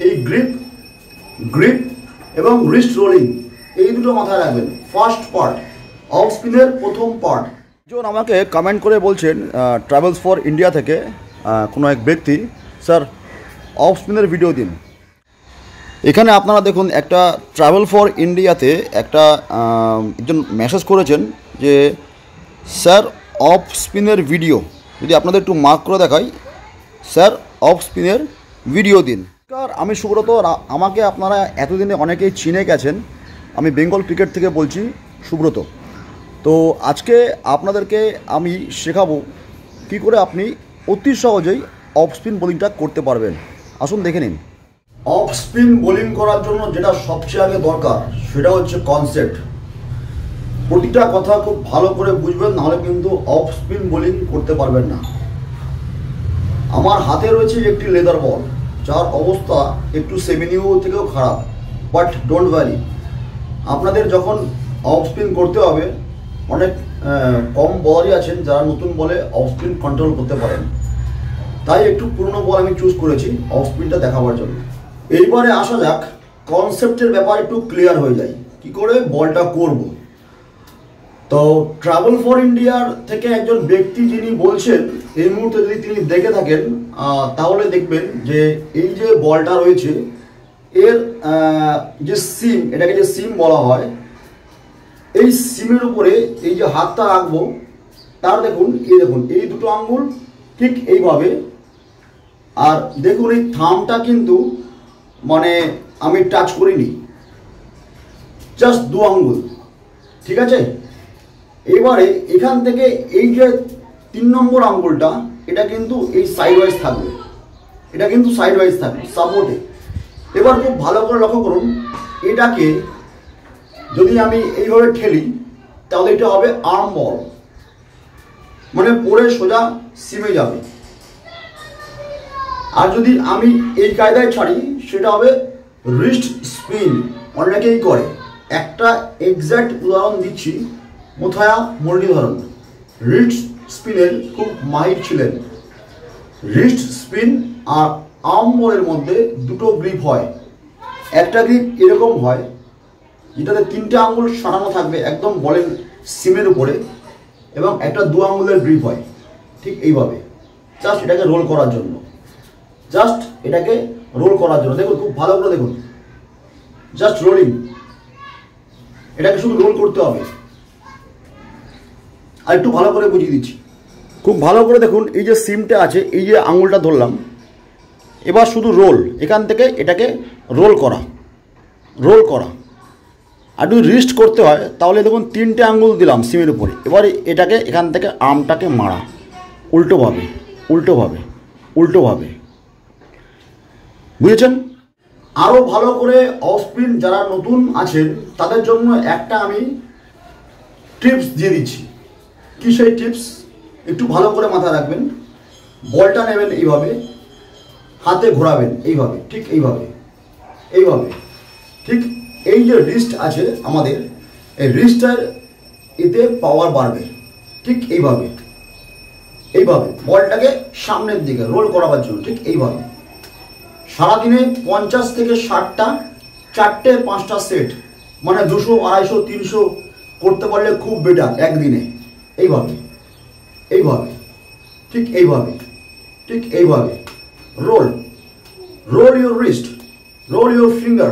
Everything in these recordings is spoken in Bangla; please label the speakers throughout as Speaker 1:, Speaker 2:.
Speaker 1: এই গ্রিপ গ্রিপ এবং রিস্ট রোলিং এই দুটো মাথায় রাখবেন। ফার্স্ট পার্ট অফ স্পিনের প্রথম পার্ট। একজন আমাকে কমেন্ট করে বলছেন ট্রাভেলস ফর ইন্ডিয়া থেকে কোনো এক ব্যক্তি, স্যার অফ স্পিনের ভিডিও দিন। এখানে আপনারা দেখুন একটা ট্রাভেল ফর ইন্ডিয়াতে একজন মেসেজ করেছেন যে স্যার অফ স্পিনের ভিডিও, যদি আপনাদের একটু মার্ক করে দেখাই, স্যার অফ স্পিনের ভিডিও দিন। আমি সুব্রত, আমাকে আপনারা এতদিনে অনেকেই চিনে গেছেন, আমি বেঙ্গল ক্রিকেট থেকে বলছি সুব্রত। তো আজকে আপনাদেরকে আমি শেখাবো কী করে আপনি অতি সহজেই অফ স্পিন বোলিংটা করতে পারবেন। আসুন দেখে নিন। অফ স্পিন বোলিং করার জন্য যেটা সবচেয়ে আগে দরকার সেটা হচ্ছে কনসেপ্ট। প্রতিটা কথা খুব ভালো করে বুঝবেন, নাহলে কিন্তু অফ স্পিন বোলিং করতে পারবেন না। আমার হাতে রয়েছে একটি লেদার বল, যার অবস্থা একটু সেমিনিউ থেকেও খারাপ, বাট ডোন্ট ওয়ারি, আপনাদের যখন অফ স্পিন করতে হবে, অনেক কম বলারই আছেন যারা নতুন বলে অফ স্পিন কন্ট্রোল করতে পারেন, তাই একটু পুরনো বল আমি চুজ করেছি অফ স্পিনটা দেখাবার জন্য। এইবারে আসা যাক, কনসেপ্টের ব্যাপারে একটু ক্লিয়ার হয়ে যায় কি করে বলটা করব। তো ট্রাভেল ফর ইন্ডিয়ার থেকে একজন ব্যক্তি যিনি বলছেন, এই মুহূর্তে যদি তিনি দেখে থাকেন তাহলে দেখবেন যে এই যে বলটা রয়েছে এর যে সিম, এটাকে যে সিম বলা হয়, এই সিমের উপরে এই যে হাতটা রাখবো, তার দেখুন এই দুটো আঙ্গুল ঠিক এইভাবে, আর দেখুন এই থামটা কিন্তু মানে আমি টাচ করিনি, জাস্ট 2 আঙ্গুল, ঠিক আছে। এবারে এখান থেকে এই যে 3 নম্বর আঙ্গুলটা, এটা কিন্তু এই সাইড ওয়াইজ থাকবে, এটা কিন্তু সাইড ওয়াইজ থাকবে সাপোর্টে। এবার খুব ভালো করে লক্ষ্য করুন, এটাকে যদি আমি এইভাবে ঠেলি তাহলে এটা হবে আর্ম বল, মানে পরে সোজা সিমে যাবে। আর যদি আমি এই কায়দায় ছাড়ি সেটা হবে রিস্ট স্পিন, অনেকেই করে। একটা এক্স্যাক্ট উদাহরণ দিচ্ছি, মুথায়া মুরলীধরন রিস্ট স্পিনের খুব মাহির ছিলেন। রিস্ট স্পিন আর আর্ম বলের মধ্যে দুটো গ্রিপ হয়, একটা গ্রিপ এরকম হয় যেটাতে 3টে আঙ্গুল সরানো থাকবে একদম বলের সিমের উপরে, এবং একটা 2 আঙ্গুলের গ্রিপ হয় ঠিক এইভাবে, জাস্ট এটাকে রোল করার জন্য, দেখুন খুব ভালো করে দেখুন, জাস্ট রোলিং, এটাকে শুধু রোল করতে হবে। আর একটু ভালো করে বুঝিয়ে দিচ্ছি, খুব ভালো করে দেখুন, এই যে সিমটা আছে, এই যে আঙুলটা ধরলাম, এবার শুধু রোল, এখান থেকে এটাকে রোল করা। আর যদি রিস্ট করতে হয় তাহলে দেখুন 3টে আঙ্গুল দিলাম সিমের উপরে, এবারে এটাকে এখান থেকে আর্মটাকে মারা উল্টোভাবে, বুঝেছেন? আরও ভালো করে অফ স্পিন যারা নতুন আছেন তাদের জন্য একটা আমি টিপস দিয়ে দিচ্ছি। কি সেই টিপস একটু ভালো করে মাথায় রাখবেন। বলটা নেবেন এইভাবে, হাতে ঘোরাবেন এইভাবে, ঠিক এইভাবে, ঠিক এই যে রিস্ট আছে আমাদের, এই রিস্টের এতে পাওয়ার বাড়বে, ঠিক এইভাবে বলটাকে সামনের দিকে রোল করাবার জন্য, ঠিক এইভাবে। সারাদিনে 50 থেকে 60টা, 4টে 5টা সেট, মানে 200, 250, 300 করতে পারলে খুব বেটার একদিনে। এইভাবে ঠিক এইভাবে roll your wrist, roll your finger,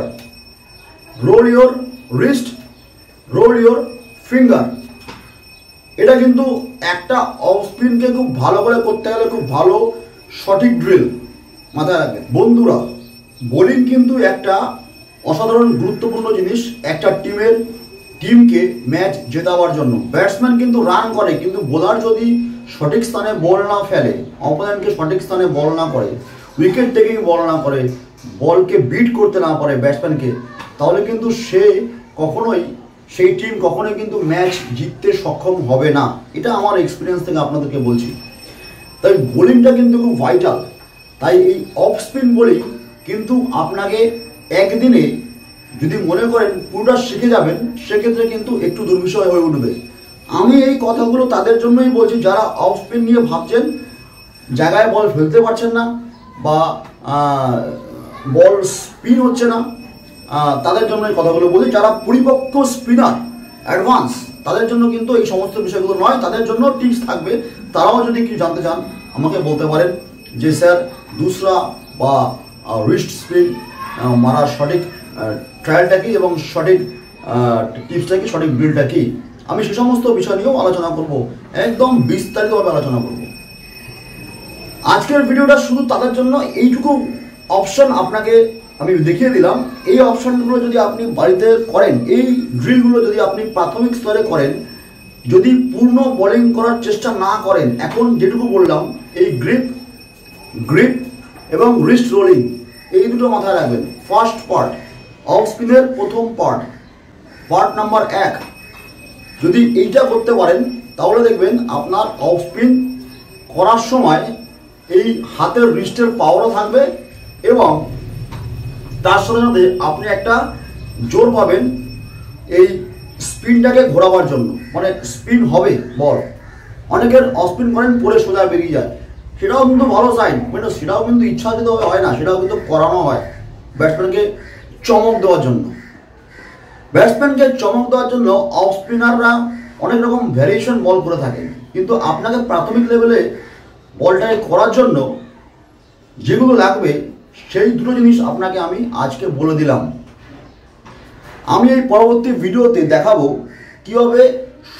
Speaker 1: roll your wrist, roll your finger। এটা কিন্তু একটা অফ স্পিনকে খুব ভালো করে করতে গেলে খুব ভালো সঠিক ড্রিল, মাথায় রাখবেন। বন্ধুরা, বোলিং কিন্তু একটা অসাধারণ গুরুত্বপূর্ণ জিনিস একটা টিমকে ম্যাচ জেতাবার জন্য। ব্যাটসম্যান কিন্তু রান করে, কিন্তু বোলার যদি সঠিক স্থানে বল না ফেলে, অপোনেন্টকে সঠিক স্থানে বল না করে, উইকেট টেকিং বল না করে, বলকে বিট করতে না পারে ব্যাটসম্যানকে, তাহলে কিন্তু সেই টিম কখনোই কিন্তু ম্যাচ জিততে সক্ষম হবে না। এটা আমার এক্সপিরিয়েন্স থেকে আপনাদেরকে বলছি। তাই বোলিংটা কিন্তু খুব ভাইটাল। তাই এই অফ স্পিন বোলিং কিন্তু আপনাকে একদিনে যদি মনে করেন পুরোটা শিখে যাবেন, সেক্ষেত্রে কিন্তু একটু দুর্বিষয় হয়ে উঠবে। আমি এই কথাগুলো তাদের জন্যই বলছি যারা অফ স্পিন নিয়ে ভাবছেন, জায়গায় বল ফেলতে পারছেন না, বা বল স্পিন হচ্ছে না, তাদের জন্য এই কথাগুলো বলি। যারা পরিপক্ক স্পিনার অ্যাডভান্স, তাদের জন্য কিন্তু এই সমস্ত বিষয়গুলো নয়, তাদের জন্য টিপস থাকবে। তারাও যদি কিছু জানতে চান আমাকে বলতে পারেন যে স্যার দুসরা বা রিস্ট স্পিন মারার সঠিক ট্রায়ালটা কি এবং সঠিক টিপসটা কি, সঠিক ড্রিলটা কি। আমি সে সমস্ত বিষয় নিয়েও আলোচনা করব, একদম বিস্তারিতভাবে আলোচনা করব। আজকের ভিডিওটা শুধু তাদের জন্য, এইটুকু অপশন আপনাকে আমি দেখিয়ে দিলাম। এই অপশনগুলো যদি আপনি বাড়িতে করেন, এই ড্রিলগুলো যদি আপনি প্রাথমিক স্তরে করেন, যদি পূর্ণ বোলিং করার চেষ্টা না করেন, এখন যেটুকু বললাম, এই গ্রিপ এবং রিস্ট রোলিং, এই দুটো মাথায় রাখবেন। ফার্স্ট পার্ট, অফ স্পিনের প্রথম পার্ট নাম্বার 1, যদি এইটা করতে পারেন তাহলে দেখবেন আপনার অফ স্পিন করার সময় এই হাতের রিস্টের পাওয়ারও থাকবে এবং তার সাথে সাথে আপনি একটা জোর পাবেন এই স্পিনটাকে ঘোরাবার জন্য, মানে স্পিন হবে বল। অনেকের অফ স্পিন করেন পরে সোজা বেরিয়ে যায়, সেটাও কিন্তু ভালো সাইন, মানে সেটাও কিন্তু ইচ্ছাকৃতভাবে হয় না, সেটাও কিন্তু করানো হয় ব্যাটসম্যানকে চমক দেওয়ার জন্য। ব্যাটসম্যানকে চমক দেওয়ার জন্য অফ স্পিনাররা অনেক রকম ভ্যারিয়েশন বল করে থাকেন, কিন্তু আপনাকে প্রাথমিক লেভেলে বলটাকে করার জন্য যেগুলো লাগবে সেই দুটো জিনিস আপনাকে আমি আজকে বলে দিলাম। আমি এই পরবর্তী ভিডিওতে দেখাবো কীভাবে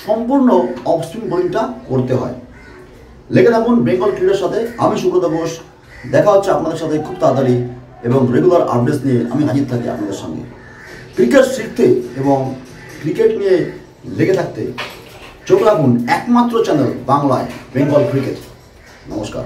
Speaker 1: সম্পূর্ণ অফ স্পিন বোলিংটা করতে হয়। লেগে থাকুন বেঙ্গল ক্রিকেটের সাথে। আমি সুব্রত ঘোষ, দেখা হচ্ছে আপনাদের সাথে খুব তাড়াতাড়ি এবং রেগুলার আপডেটস নিয়ে আমি হাজির থাকি আপনাদের সঙ্গে। ক্রিকেট শিখতে এবং ক্রিকেট নিয়ে লেগে থাকতে চোখ রাখুন একমাত্র চ্যানেল বাংলায়, বেঙ্গল ক্রিকেট। নমস্কার।